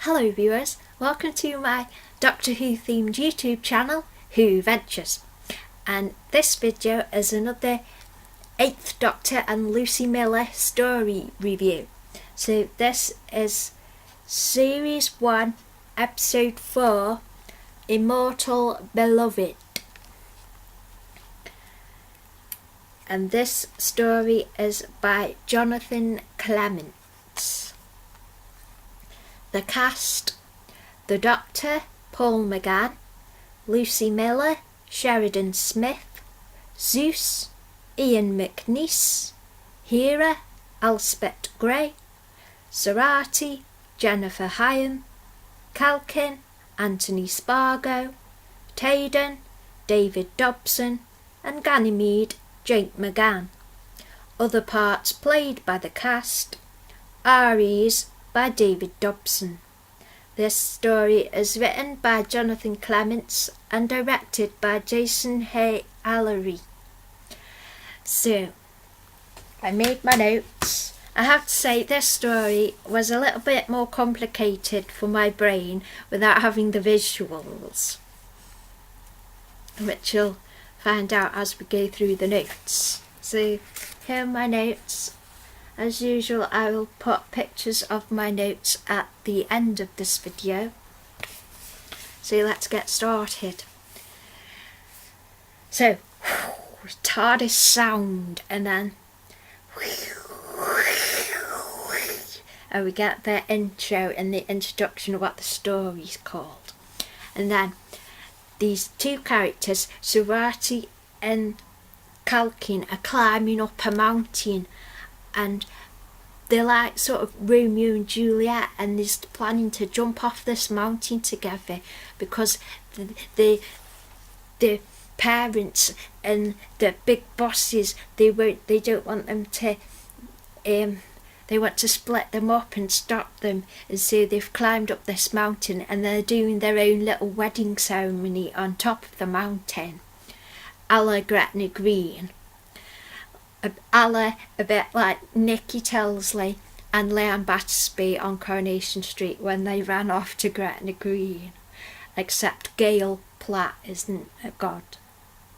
Hello viewers, welcome to my Doctor Who themed YouTube channel, Who Ventures. And this video is another 8th Doctor and Lucie Miller story review. So this is Series 1, Episode 4, Immortal Beloved. And this story is by Jonathan Clements. The cast: the Doctor, Paul McGann; Lucie Miller, Sheridan Smith; Zeus, Ian McNeice; Hera, Elspeth Gray; Serati, Jennifer Hyam; Calkin, Anthony Spargo; Taden, David Dobson; and Ganymede, Jake McGann. Other parts played by the cast: REs by David Dobson. This story is written by Jonathan Clements and directed by Jason Haigh-Ellery. So, I made my notes. I have to say this story was a little bit more complicated for my brain without having the visuals, which you'll find out as we go through the notes. So, here are my notes. As usual, I will put pictures of my notes at the end of this video. So let's get started. So, TARDIS sound, and then and we get the intro and the introduction of what the story's called. And then these two characters, Serati and Calkin, are climbing up a mountain, and they're like sort of Romeo and Juliet, and they're planning to jump off this mountain together because the parents and the big bosses, they don't want them to they want to split them up and stop them, and so they've climbed up this mountain and they're doing their own little wedding ceremony on top of the mountain, a la Gretna Green. A bit like Nikki Telsley and Leanne Battersby on Coronation Street when they ran off to Gretna Green, except Gail Platt isn't a god.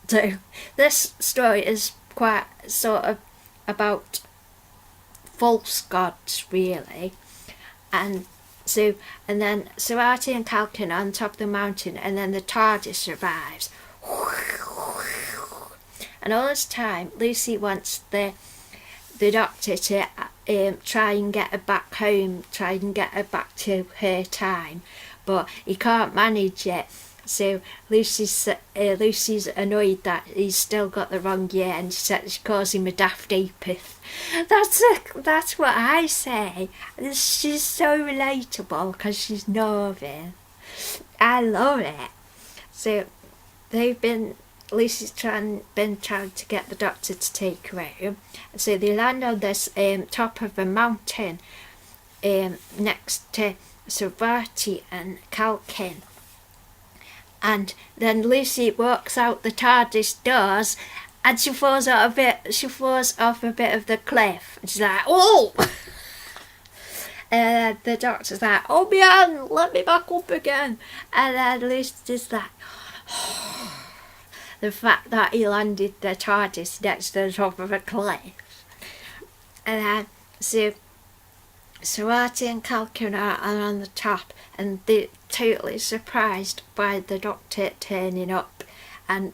So this story is quite sort of about false gods, really. And then Serati and Calkin are on top of the mountain, and then the TARDIS arrives. And all this time, Lucie wants the Doctor to try and get her back home, try and get her back to her time, but he can't manage it. So Lucie's annoyed that he's still got the wrong year, and she calls him a daft apith. That's what I say. She's so relatable because she's Northern. I love it. So Lucie's been trying to get the Doctor to take her home. So they land on this top of a mountain next to Serati and Calkin. And then Lucie walks out the TARDIS doors, and she falls off a bit of the cliff. And she's like, "Oh!" And the Doctor's like, "Oh, man, let me back up again." And then Lucie's like, the fact that he landed the TARDIS next to the top of a cliff. And then so Serati and Calkin are on the top, and they're totally surprised by the Doctor turning up. And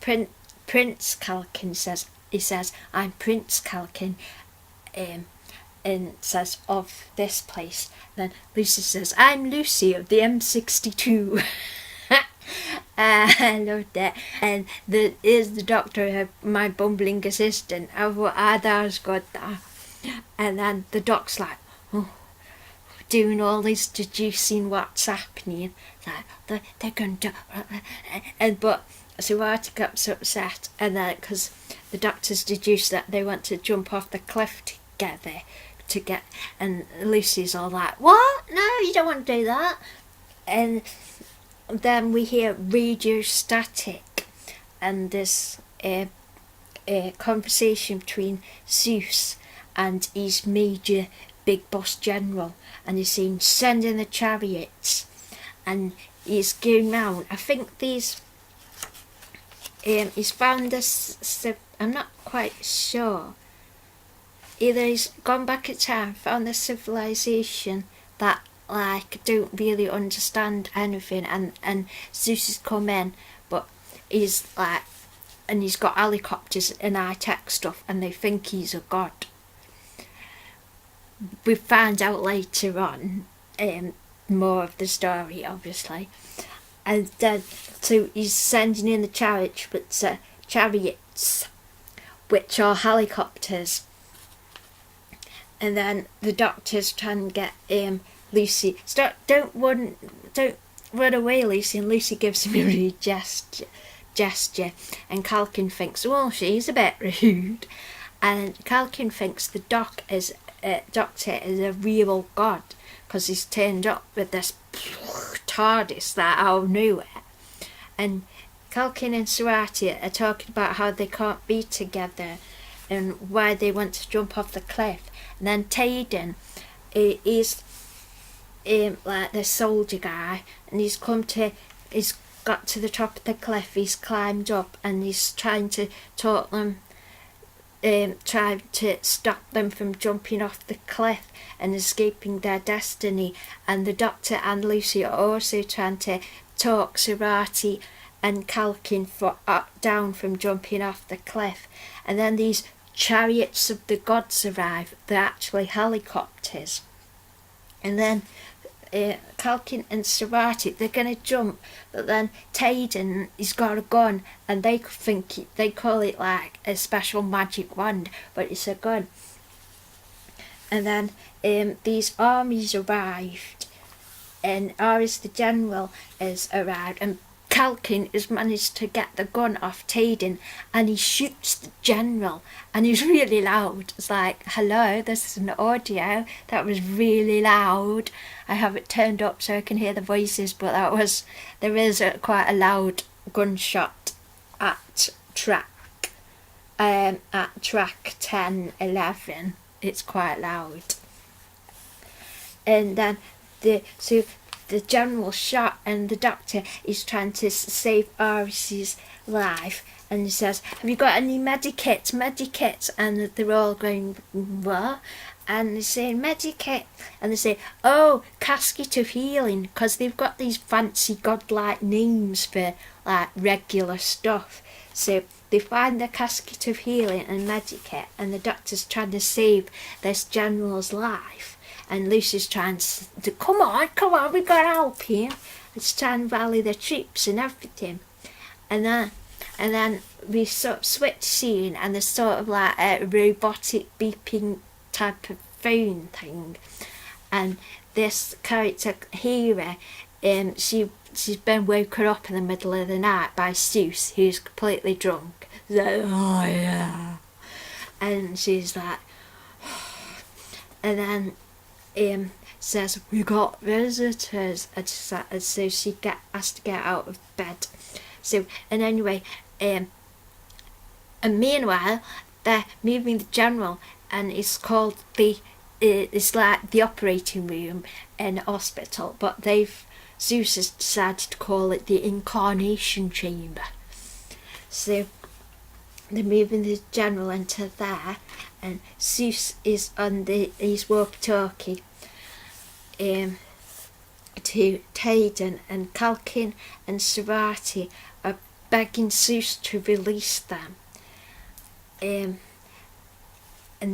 Prince Calkin says, "I'm Prince Calkin," and says, "of this place." Then Lucie says, "I'm Lucie of the M62. I loved it. And is the Doctor my bumbling assistant? I thought, that was good, that. And then the Doc's like, doing all this deducing what's happening. Like, they're going to do. But Serati gets upset, and then because the Doctor's deduced that they want to jump off the cliff together and Lucie's all like, "What? No, you don't want to do that." And then we hear radio static, and this conversation between Zeus and his major big boss general, and he's seen sending the chariots, and he's going round. I think these he's found this, I'm not quite sure, either he's gone back in time, found a civilization that like don't really understand anything, and Zeus has come in, but he's like, and he's got helicopters and high-tech stuff, and they think he's a god. We find out later on more of the story, obviously, and then so he's sending in the chariots, which are helicopters, and then the Doctor's trying to get Lucy. Don't run away, Lucy, and Lucy gives him a rude gesture, and Calkin thinks, well, she's a bit rude, and Calkin thinks the Doctor is a real god, because he's turned up with this TARDIS that out of nowhere, and Calkin and Sarati are talking about how they can't be together and why they want to jump off the cliff, and then Taden is like the soldier guy, and he's got to the top of the cliff, he's climbed up, and he's trying to talk them, trying to stop them from jumping off the cliff and escaping their destiny, and the Doctor and Lucy are also trying to talk Sarati and Calkin down from jumping off the cliff, and then these chariots of the gods arrive. They're actually helicopters, and then Calkin and Sarati, they're going to jump, but then Taden, he's got a gun, and they call it like a special magic wand, but it's a gun. And then these armies arrived, and Aris the general has arrived, and Calkin has managed to get the gun off Taden, and he shoots the general, and he's really loud. It's like, hello, this is an audio, that was really loud. I have it turned up so I can hear the voices, but there is quite a loud gunshot at track 10-11. It's quite loud. And then the general shot, and the Doctor is trying to save Aris's life, and he says, have you got any medikits? And they're all going, what? And they're saying medikit, and they say, oh, casket of healing, because they've got these fancy godlike names for like regular stuff. So they find the casket of healing and medikit, and the Doctor's trying to save this general's life, and Lucy's trying to come on, we got to help him. It's trying to rally the troops and everything, and then we sort of switch scene, and there's sort of like a robotic beeping type of phone thing, and this character Hera, she's been woken up in the middle of the night by Zeus, who's completely drunk. Like, oh yeah, and she's like, and then says, we got visitors, and so she has to get out of bed. So, and anyway, and meanwhile they're moving the general, and it's called it's like the operating room in a hospital, but Zeus has decided to call it the incarnation chamber. So they're moving the general into there, and Zeus is on his walkie-talkie to Taden, and Calkin and Sarati are begging Zeus to release them. And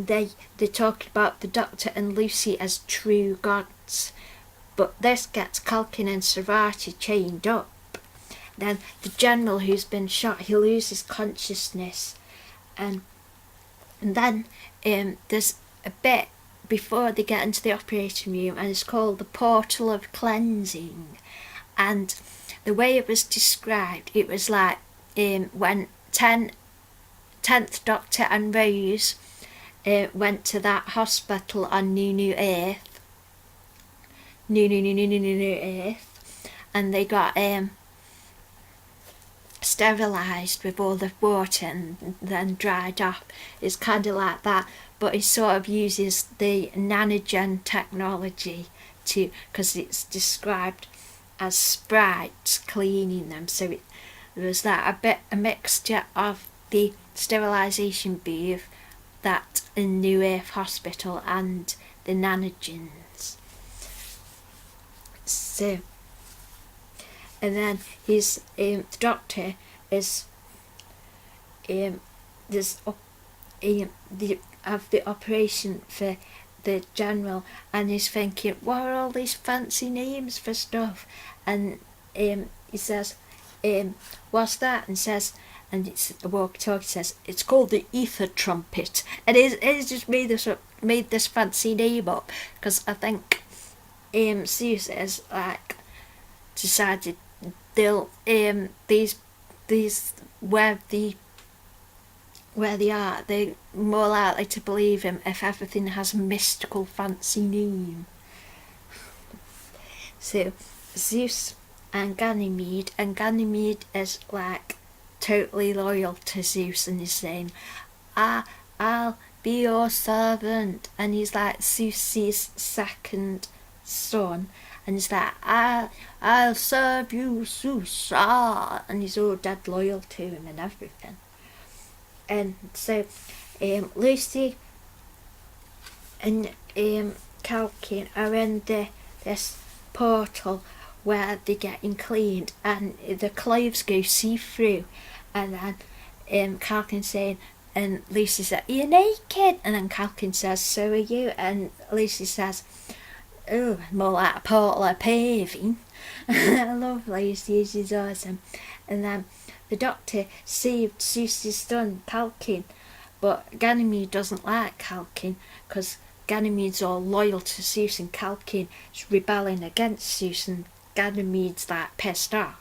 they're talking about the Doctor and Lucy as true gods, but this gets Calkin and Sarati chained up. Then the general who's been shot, he loses consciousness, and then there's a bit before they get into the operating room, and it's called the Portal of Cleansing, and the way it was described, it was like when 10th Doctor and Rose went to that hospital on New Earth, and they got sterilised with all the water and then dried up. It's kind of like that, but it sort of uses the nanogen technology to, because it's described as sprites cleaning them, so there was that a mixture of the sterilisation booth that in New Earth Hospital and the nanogens. So, and then his the doctor is there's the operation for the general, and he's thinking, what are all these fancy names for stuff? And he says, what's that? And says, and it's the walkie-talkie says, it's called the ether trumpet. And it's just made this fancy name up, because I think Zeus has like decided they'll these where they are, they're more likely to believe him if everything has a mystical fancy name. So Zeus and Ganymede is like totally loyal to Zeus, and he's saying, I'll be your servant, and he's like Zeus's second son, and he's like, I'll serve you, Zeus, and he's all dead loyal to him and everything. And so Lucie and Calkin are in this portal where they're getting cleaned, and the clothes go see-through, and then Calkin's saying, and Lucie says, you're naked, and then Calkin says, so are you, and Lucie says, oh, more like a portal of paving. I love Lucie, she's awesome. And then the doctor saved Zeus's son, Calkin, but Ganymede doesn't like Calkin, because Ganymede's all loyal to Zeus, and Calkin is rebelling against Zeus, and Ganymede's like pissed off.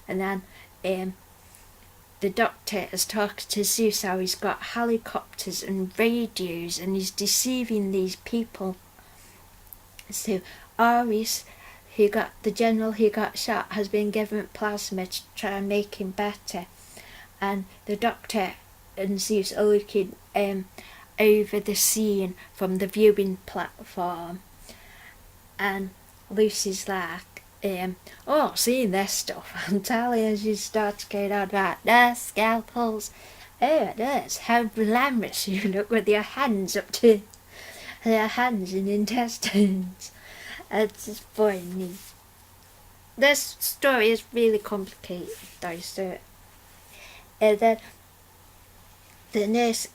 And then the doctor is talking to Zeus how he's got helicopters and radios, and he's deceiving these people. So Ares, the general who got shot, has been given plasma to try and make him better, and the doctor and Zeus are looking over the scene from the viewing platform, and Lucie's like, oh, seeing this stuff, I'm telling you, she starts going on about there's scalpels, oh, there's how glamorous you look with your hands up to their hands and intestines. It's just funny. This story is really complicated though, so and then the nurse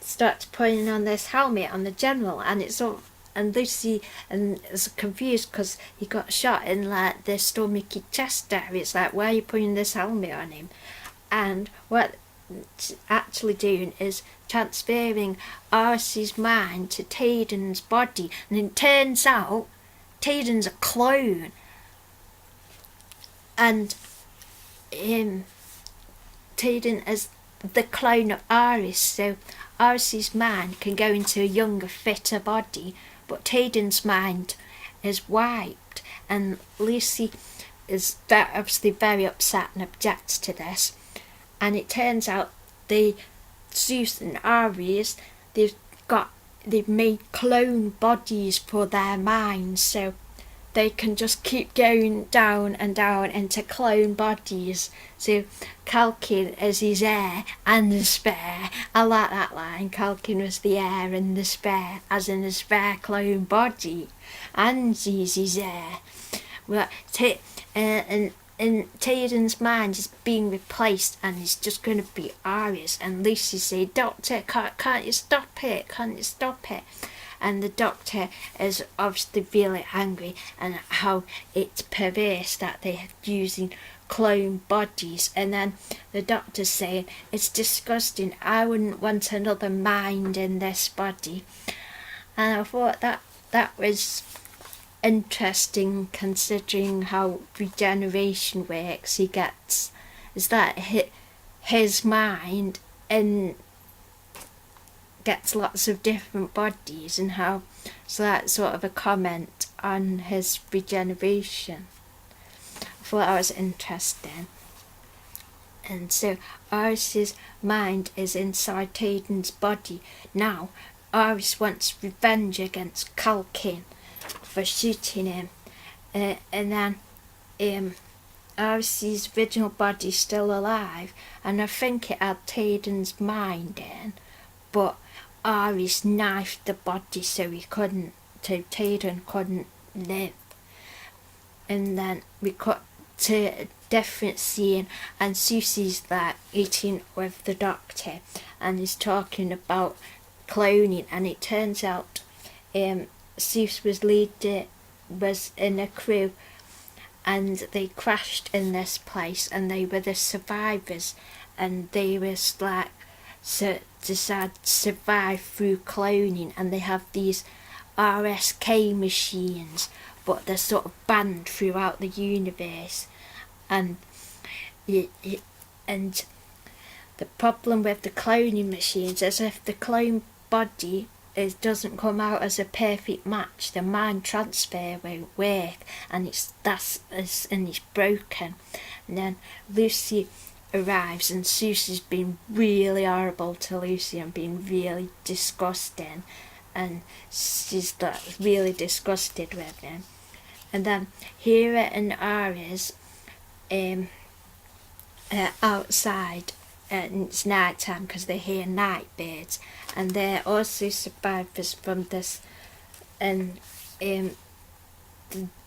starts putting on this helmet on the general, and it's all, and Lucie is confused because he got shot in like the stomachy chest area. It's like, why are you putting this helmet on him? And what it's actually doing is transferring Ares's mind to Taden's body, and it turns out Taden's a clone, and Taden is the clone of Ares, so Ares's mind can go into a younger, fitter body, but Taden's mind is wiped, and Lucie is obviously very upset and objects to this. And it turns out Zeus and Ares, they've made clone bodies for their minds, so they can just keep going down and down into clone bodies. So Calkin is his heir and the spare. I like that line. Calkin was the heir and the spare, as in a spare clone body, and he's his heir. But and Taden's mind is being replaced, and it's just going to be Ares. And Lucie says, Doctor, can't you stop it? Can't you stop it? And the doctor is obviously really angry, and how it's perverse that they're using clone bodies. And then the doctor's saying, it's disgusting, I wouldn't want another mind in this body. And I thought that was interesting, considering how regeneration works. He gets, is that his mind and gets lots of different bodies, and how, so that's sort of a comment on his regeneration. I thought that was interesting. And so Iris's mind is inside Taden's body. Now Iris wants revenge against Calkin for shooting him. And then Iris's original body's still alive, and I think it had Taden's mind in, but Iris knifed the body so Taden couldn't live. And then we cut to a different scene, and Susie's there eating with the Doctor, and he's talking about cloning, and it turns out Sus was in a crew, and they crashed in this place, and they were the survivors, and they was like decided to survive through cloning, and they have these RSK machines, but they're sort of banned throughout the universe. And the problem with the cloning machines is if the clone body doesn't come out as a perfect match, the mind transfer won't work, and it's broken. And then Lucie arrives, and Susie's been really horrible to Lucie and been really disgusting, and she's really disgusted with him. And then Hera and Ares outside, and it's night time because they hear night birds, and they're also survivors from this, and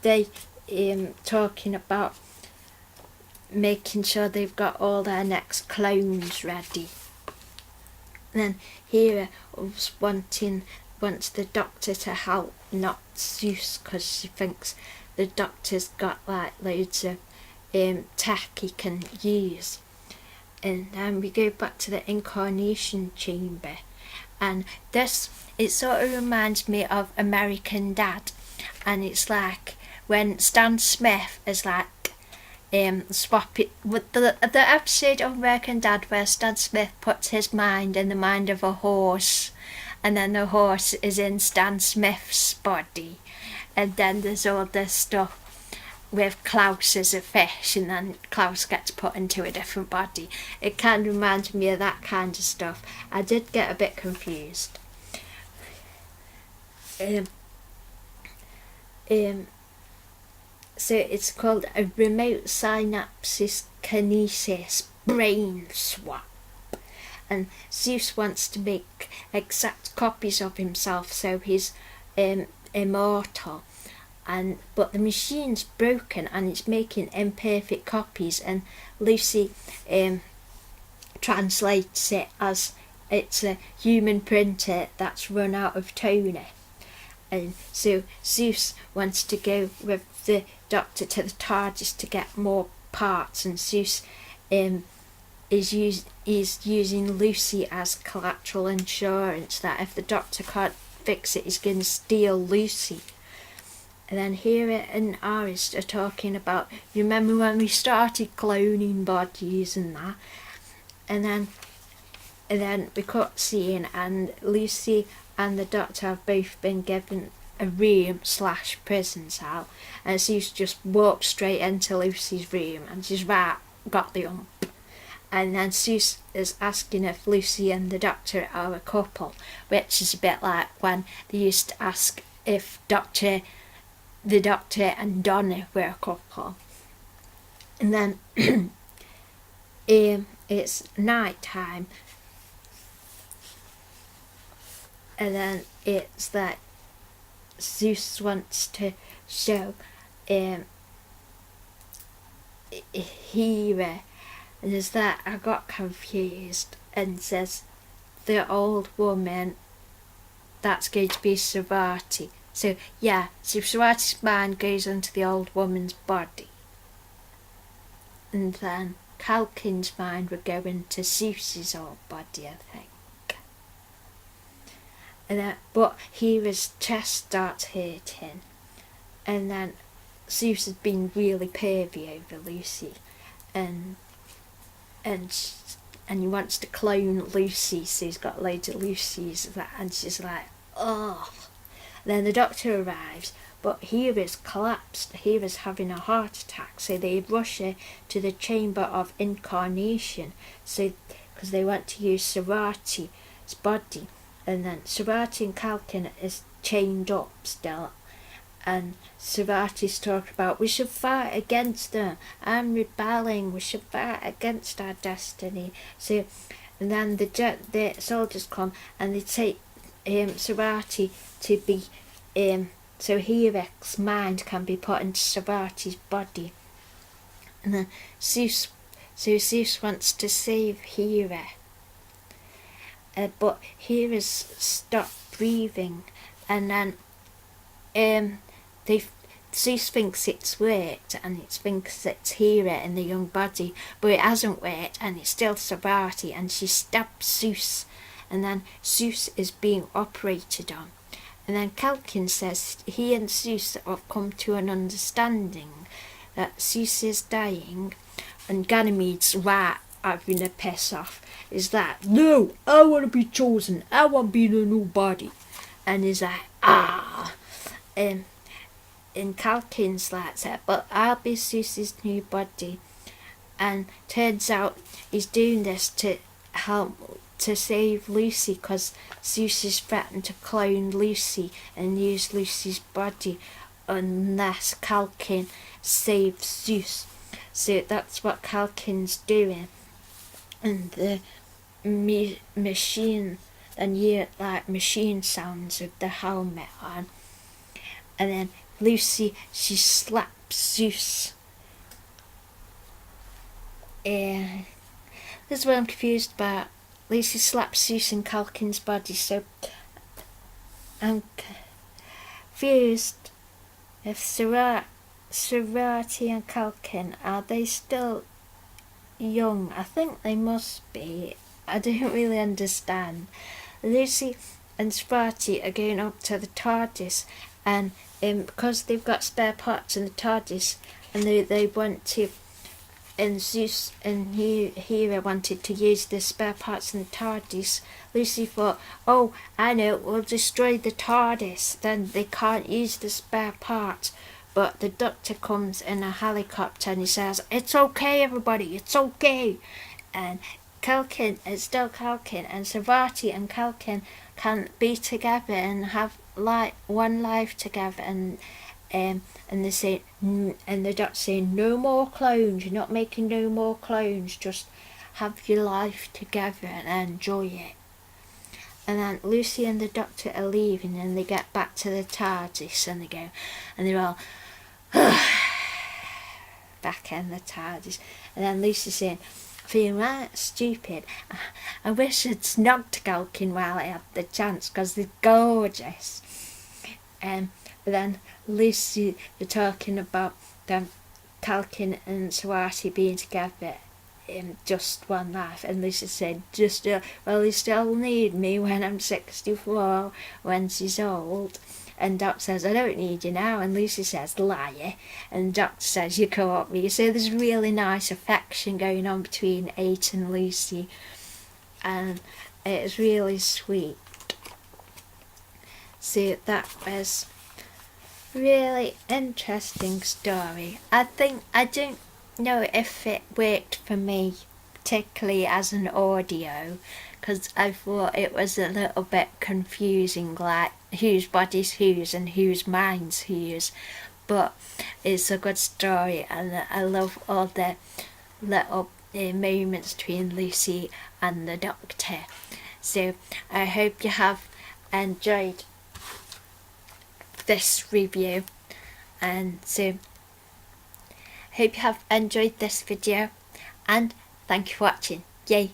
they talking about making sure they've got all their next clones ready. And then Hera wants the Doctor to help, not Zeus, because she thinks the Doctor's got like loads of tech he can use. And then we go back to the incarnation chamber, and it sort of reminds me of American Dad, and it's like when Stan Smith is like swap it with the episode of American Dad where Stan Smith puts his mind in the mind of a horse, and then the horse is in Stan Smith's body, and then there's all this stuff with Klaus as a fish, and then Klaus gets put into a different body. It kind of reminds me of that kind of stuff. I did get a bit confused. So it's called a remote synapses kinesis brain swap, and Zeus wants to make exact copies of himself so he's immortal, but the machine's broken and it's making imperfect copies, and Lucie translates it as it's a human printer that's run out of toner. And so Zeus wants to go with the Doctor to the TARDIS to get more parts, and Zeus is using Lucie as collateral insurance, that if the Doctor can't fix it, he's going to steal Lucie. And then Hera and Aris are talking about, you remember when we started cloning bodies and that? And then we cut scene, and Lucie and the Doctor have both been given a room/prison cell, and Zeus just walks straight into Lucie's room and she's right, got the ump. And then Zeus is asking if Lucie and the Doctor are a couple, which is a bit like when they used to ask if the Doctor and Donna were a couple. And then it's night time, and then it's that Zeus wants to show Hera, and there's that I got confused, and says the old woman that's going to be Sarati. So yeah, so Sarati's mind goes into the old woman's body, and then Calkin's mind would go into Zeus's old body, I think. But Hera's chest starts hurting, and then Zeus has been really pervy over Lucie, and he wants to clone Lucie, so he's got loads of Lucies, and she's like, oh. Then the Doctor arrives but Hera's collapsed. Hera's having a heart attack, so they rush her to the chamber of incarnation, so because they want to use Sarati's body. And then Sarati and Kalkin is chained up still, and Sarati's talking about, we should fight against them, I'm rebelling, we should fight against our destiny. So, and then the soldiers come and they take Sarati to be so Hera's mind can be put into Sarati's body. And then Zeus wants to save Hera, but Hera's stopped breathing, and then Zeus thinks it's worked, and it thinks it's Hera in the young body, but it hasn't worked, and it's still Sarati, and she stabs Zeus, and then Zeus is being operated on. And then Kalkin says he and Zeus have come to an understanding that Zeus is dying, and Ganymede's right having a piss off. Is that, no, I want to be chosen, I want to be the new body. And he's like, and Kalkin's like that, but I'll be Zeus's new body. And turns out he's doing this to help to save Lucie, because Zeus is threatened to clone Lucie and use Lucie's body unless Kalkin saves Zeus. So that's what Kalkin's doing. And the machine, and you hear like machine sounds with the helmet on. And then Lucie, she slaps Zeus. This is what I'm confused about. Lucie slaps Zeus in Kalkin's body, so I'm confused if Sarati and Kalkin, are they still young? I think they must be. I don't really understand. Lucie and Sarati are going up to the TARDIS, and because they've got spare parts in the TARDIS, and they want to, and Zeus and Hera wanted to use the spare parts in the TARDIS. Lucie thought, oh, I know, we'll destroy the TARDIS, then they can't use the spare parts. But the Doctor comes in a helicopter and he says, it's okay everybody, it's okay. And Kalkin is still Kalkin, and Sarati and Kalkin can be together and have one life together, and they say, and the Doctor saying, no more clones, you're not making no more clones, just have your life together and enjoy it. And then Lucie and the Doctor are leaving, and they get back to the TARDIS, and they go, and they're all back in the TARDIS. And then Lucie's saying, feeling right stupid, I wish I'd snogged Kalkin while I had the chance, because they're gorgeous. But then Lucie, they're talking about them Kalkin and Sarati being together in just one life, and Lucie said, well, you still need me when I'm 64, when she's old. And Doc says, I don't need you now. And Lucie says, liar. And Doctor says, you co-opt me. So there's really nice affection going on between 8 and Lucie, and it's really sweet. So that was really interesting story. I don't know if it worked for me particularly as an audio, because I thought it was a little bit confusing, like whose body's whose and whose mind's whose. But it's a good story, and I love all the little moments between Lucie and the Doctor. So I hope you have enjoyed this review, and so hope you have enjoyed this video, and thank you for watching. Yay!